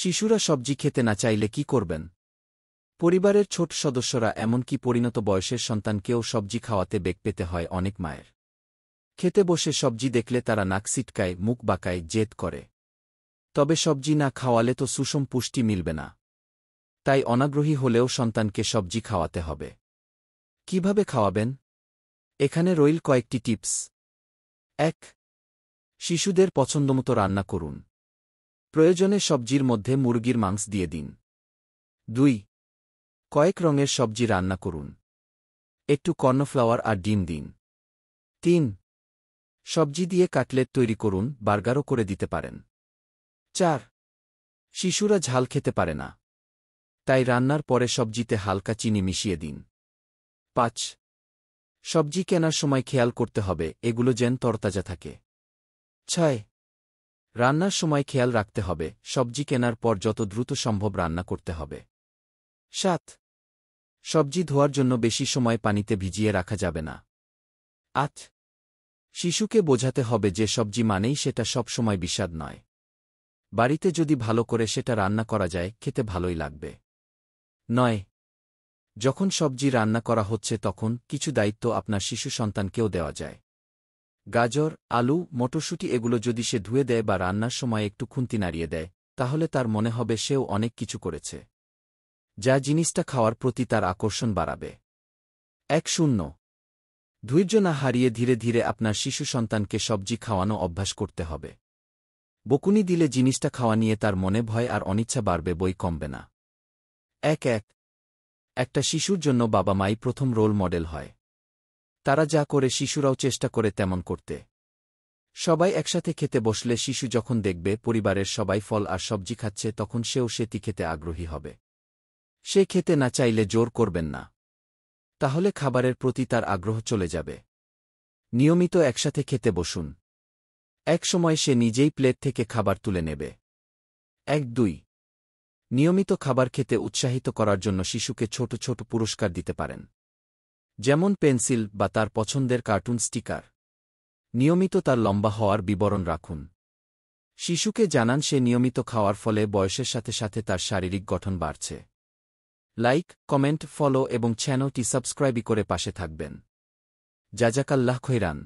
শিশুরা সবজি খেতে না চাইলে কি করবেন? পরিবারের ছোট সদস্যরা এমনকি পরিণত বয়সের সন্তানকেও সবজি খাওয়াতে বেগ পেতে হয় অনেক মায়ের। খেতে বসে সবজি দেখলে তারা নাক সিটকায়, মুখ বাঁকায়, জেদ করে। তবে সবজি না খাওয়ালে তো সুষম পুষ্টি মিলবে না। তাই অনাগ্রহী হলেও সন্তানকে সবজি খাওয়াতে হবে। কিভাবে খাওয়াবেন? এখানে রইল কয়েকটি টিপস। ১. শিশুদের পছন্দমতো রান্না করুন। প্রয়োজনে সবজির মধ্যে মুরগির মাংস দিয়ে দিন। ২. কয়েক রঙের সবজি রান্না করুন। একটু কর্নফ্লাওয়ার আর ডিম দিন। ৩. সবজি দিয়ে কাটলেট তৈরি করুন, বার্গারও করে দিতে পারেন। ৪. শিশুরা ঝাল খেতে পারে না। তাই রান্নার পরে সবজিতে হালকা চিনি মিশিয়ে দিন। ৫. সবজি কেনার সময় খেয়াল করতে হবে এগুলো যেন তরতাজা থাকে। ৬. রান্নার সময় খেয়াল রাখতে হবে সবজি কেনার পর যত দ্রুত সম্ভব রান্না করতে হবে। ৭. সবজি ধোয়ার জন্য বেশি সময় পানিতে ভিজিয়ে রাখা যাবে না। ৮. শিশুকে বোঝাতে হবে যে সবজি মানেই সেটা সব সময় বিস্বাদ নয়। বাড়িতে যদি ভালো করে সেটা রান্না করা যায় খেতে ভালোই লাগবে। ৯. যখন সবজি রান্না করা হচ্ছে তখন কিছু দায়িত্ব আপনার শিশু সন্তানকেও দেওয়া যায়। গাজর, আলু, মটরশুঁটি এগুলো যদি সে ধুয়ে দেয় বা রান্নার সময় একটু খুন্তি নাড়িয়ে দেয়, তাহলে তার মনে হবে সেও অনেক কিছু করেছে, যা জিনিসটা খাওয়ার প্রতি তার আকর্ষণ বাড়াবে। ১-০ ধৈর্য না হারিয়ে ধীরে ধীরে আপনার শিশু সন্তানকে সবজি খাওয়ানো অভ্যাস করতে হবে। বকুনি দিলে জিনিসটা খাওয়া নিয়ে তার মনে ভয় আর অনিচ্ছা বাড়বে, বই কমবে না। ১-১ একটা শিশুর জন্য বাবা মাই প্রথম রোল মডেল হয়। তারা যা করে শিশুরাও চেষ্টা করে তেমন করতে। সবাই একসাথে খেতে বসলে শিশু যখন দেখবে পরিবারের সবাই ফল আর সবজি খাচ্ছে তখন সেও সেটি খেতে আগ্রহী হবে। সে খেতে না চাইলে জোর করবেন না। তাহলে খাবারের প্রতি তার আগ্রহ চলে যাবে। নিয়মিত একসাথে খেতে বসুন। এক সময় সে নিজেই প্লেট থেকে খাবার তুলে নেবে। ১-২ নিয়মিত খাবার খেতে উৎসাহিত করার জন্য শিশুকে ছোট ছোট পুরস্কার দিতে পারেন, যেমন পেন্সিল বা তার পছন্দের কার্টুন স্টিকার। নিয়মিত তার লম্বা হওয়ার বিবরণ রাখুন। শিশুকে জানান সে নিয়মিত খাওয়ার ফলে বয়সের সাথে সাথে তার শারীরিক গঠন বাড়ছে। লাইক, কমেন্ট, ফলো এবং চ্যানেলটি সাবস্ক্রাইব করে পাশে থাকবেন। জাজাকাল্লাহ খৈরান।